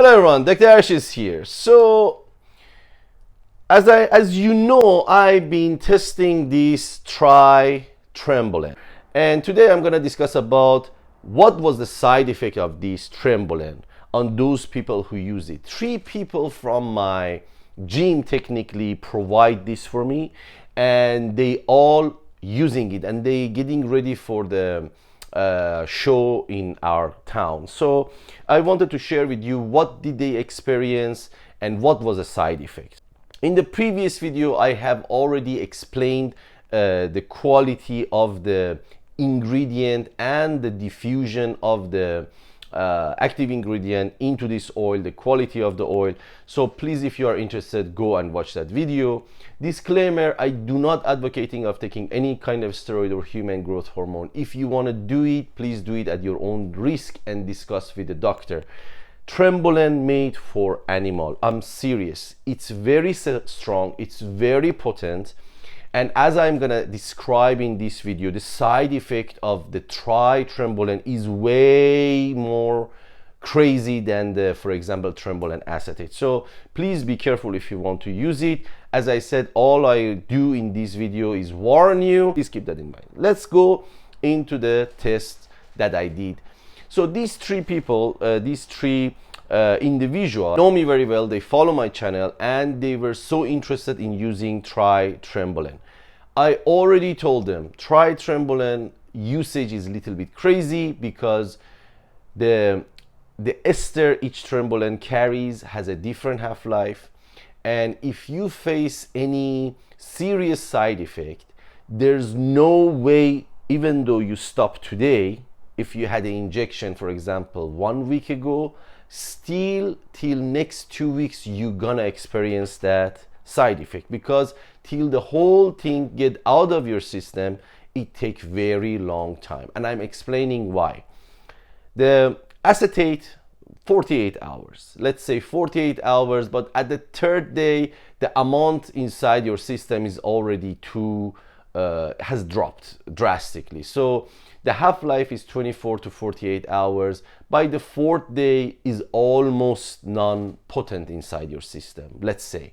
Hello everyone, Dr. Ash is here. So as you know, I've been testing this Trenbolone, and today I'm going to discuss about what was the side effect of this Trenbolone on those people who use it. 3 people from my gym technically provide this for me, and they all using it, and they getting ready for the show in our town. So I wanted to share with you what did they experience and what was the side effect. In the previous video, I have already explained the quality of the ingredient and the diffusion of the active ingredient into this oil, the quality of the oil. So please, if you are interested, go and watch that video. Disclaimer, I do not advocating of taking any kind of steroid or human growth hormone. If you want to do it, please do it at your own risk and discuss with the doctor. Trenbolone made for animal. I'm serious. It's very strong. It's very potent. And as I'm gonna describe in this video, the side effect of the Trenbolone is way more crazy than the, for example, Trenbolone acetate. So please be careful if you want to use it. As I said, all I do in this video is warn you. Please keep that in mind. Let's go into the test that I did. So these 3 people, these 3 individuals know me very well. They follow my channel and they were so interested in using Trenbolone. I already told them Trenbolone usage is a little bit crazy because the ester each Trenbolone carries has a different half-life, and if you face any serious side effect, there's no way, even though you stop today, if you had an injection, for example, 1 week ago, still till next 2 weeks you're gonna experience that side effect, because till the whole thing get out of your system, it takes very long time, and I'm explaining why. The acetate, 48 hours, let's say 48 hours, but at the 3rd day the amount inside your system is already has dropped drastically. So the half-life is 24 to 48 hours. By the 4th day is almost non-potent inside your system, let's say.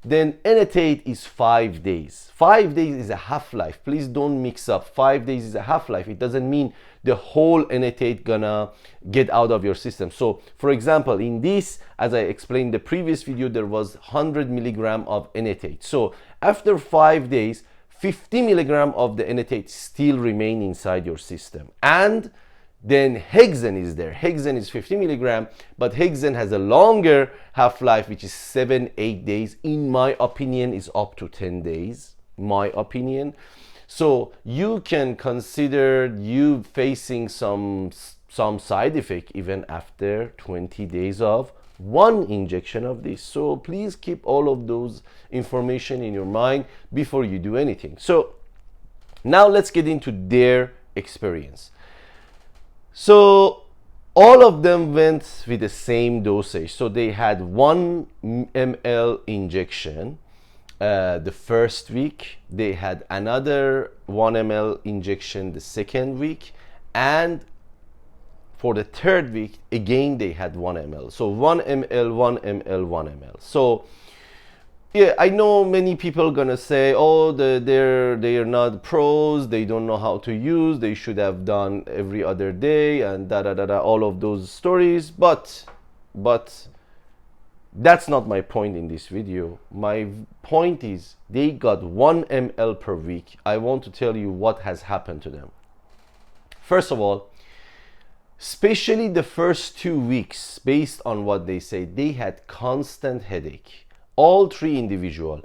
Then enanthate is 5 days. 5 days is a half-life. Please don't mix up. 5 days is a half-life. It doesn't mean the whole enanthate gonna get out of your system. So for example, in this, as I explained in the previous video, there was 100 milligram of enanthate. So after 5 days, 50 milligram of the enanthate still remain inside your system. And then hexane is there. Hexane is 50 milligram, but hexane has a longer half-life, which is 7-8 days. In my opinion, is up to 10 days, my opinion. So you can consider you facing some side effect even after 20 days of 1 injection of this. So please keep all of those information in your mind before you do anything. So now let's get into their experience. So all of them went with the same dosage. So they had 1 ml injection the first week. They had another 1 ml injection the 2nd week, and for the 3rd week again they had 1 ml. So 1 ml, 1 ml, 1 ml. So yeah, I know many people gonna say, oh, they're not pros, they don't know how to use, they should have done every other day, and all of those stories. But that's not my point in this video. My point is they got 1 ml per week. I want to tell you what has happened to them. First of all, especially the first 2 weeks, based on what they say, they had constant headache. All 3 individuals,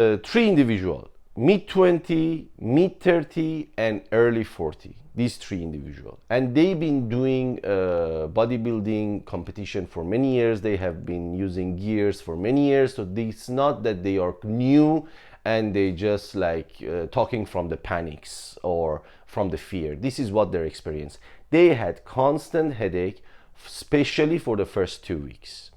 mid-20, mid-30, and early 40. These 3 individuals. And they've been doing bodybuilding competition for many years. They have been using gears for many years. So it's not that they are new and they just like talking from the panics or from the fear. This is what their experience. They had constant headache, especially for the first 2 weeks.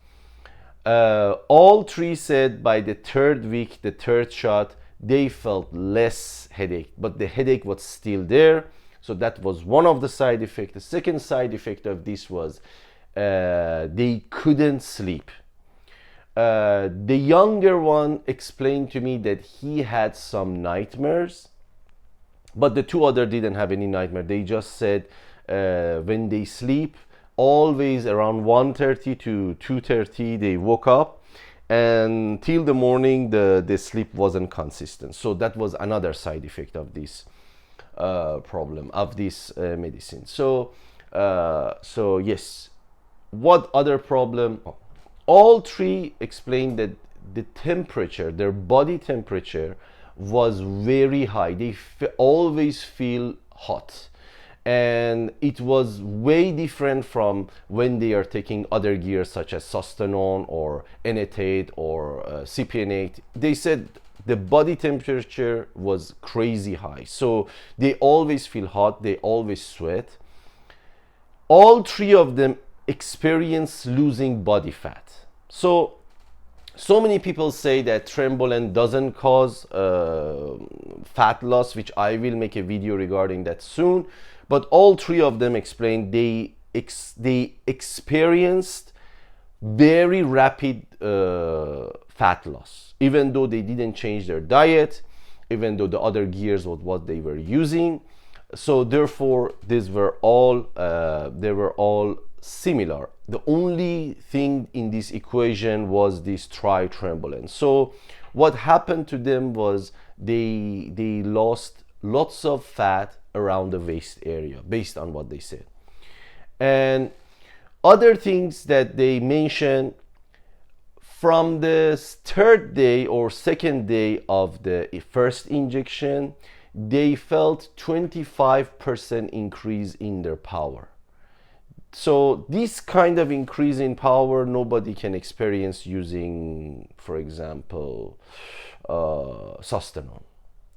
All 3 said by the 3rd week, the 3rd shot, they felt less headache, but the headache was still there. So that was one of the side effects. The second side effect of this was they couldn't sleep. The younger one explained to me that he had some nightmares, but the two other didn't have any nightmare. They just said when they sleep, always around 1:30 to 2:30, they woke up, and till the morning the sleep wasn't consistent. So that was another side effect of this problem of this medicine. So yes, what other problem? All three explained that the temperature, their body temperature, was very high. They always feel hot, and it was way different from when they are taking other gears such as sustanon or enetate or cypionate. They said the body temperature was crazy high, so they always feel hot, they always sweat. All three of them experience losing body fat. So many people say that Trenbolone doesn't cause fat loss, which I will make a video regarding that soon. But all three of them explained they experienced very rapid fat loss, even though they didn't change their diet, even though the other gears was what they were using. So therefore, these were all they were all similar. The only thing in this equation was this Trenbolone. So what happened to them was they lost lots of fat around the waist area, based on what they said. And other things that they mentioned, from the third day or second day of the first injection, they felt 25% increase in their power. So this kind of increase in power nobody can experience using, for example, sustanon.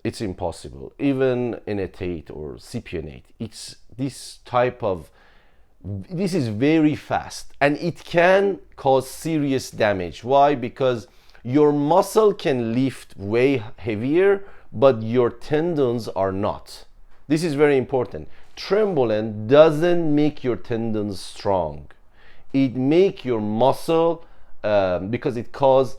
It's impossible. Even enetate or cypionate. It's this type of, this is very fast, and it can cause serious damage. Why? Because your muscle can lift way heavier, but your tendons are not. This is very important. Trenbolone doesn't make your tendons strong. It make your muscle, because it causes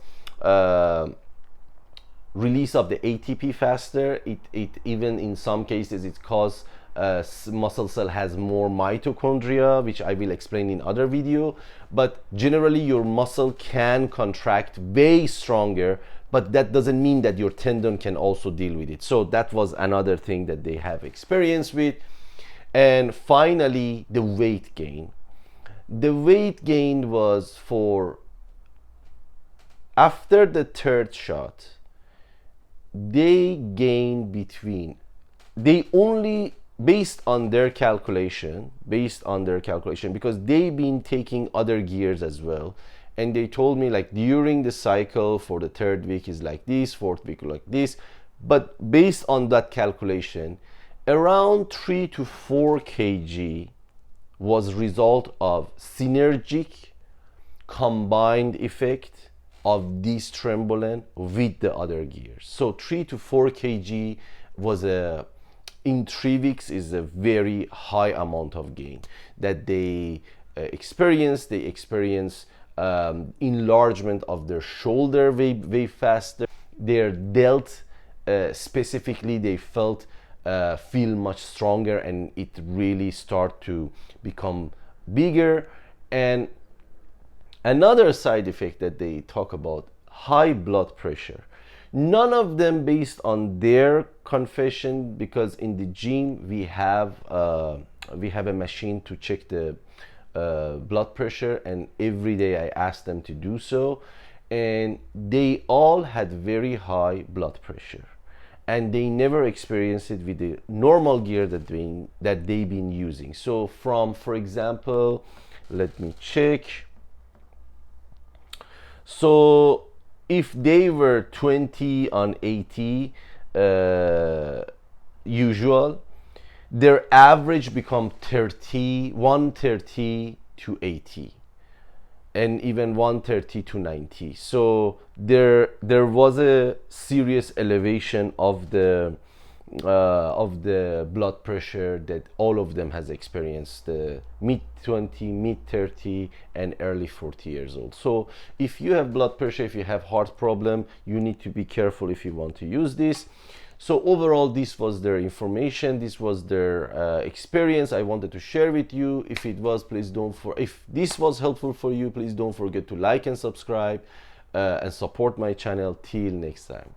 release of the ATP faster. It even in some cases it causes muscle cell has more mitochondria, which I will explain in other video. But generally your muscle can contract way stronger, but that doesn't mean that your tendon can also deal with it. So that was another thing that they have experience with. And finally, the weight gain. The weight gain was for after the third shot, they gained between, they only, based on their calculation, because they've been taking other gears as well, and they told me like during the cycle for the third week is like this, fourth week like this, but based on that calculation, around 3 to 4 kg was result of synergic combined effect of this Trenbolone with the other gears. So 3 to 4 kg was in 3 weeks is a very high amount of gain that they experience. They experience enlargement of their shoulder way faster. Their delt specifically, they felt feel much stronger, and it really start to become bigger. And another side effect that they talk about, high blood pressure. None of them based on their confession, because in the gym we have a machine to check the blood pressure, and every day I ask them to do so, and they all had very high blood pressure, and they never experienced it with the normal gear that they've been using. So from, for example, let me check. So if they were 20 on 80 usual, their average become 130 to 80, and even 130 to 90. So there was a serious elevation of the of the blood pressure that all of them has experienced, mid 20, mid 30, and early 40 years old. So if you have blood pressure, if you have heart problem, you need to be careful if you want to use this. So overall, this was their information, this was their experience I wanted to share with you. If it was, please don't if this was helpful for you, please don't forget to like and subscribe and support my channel. Till next time.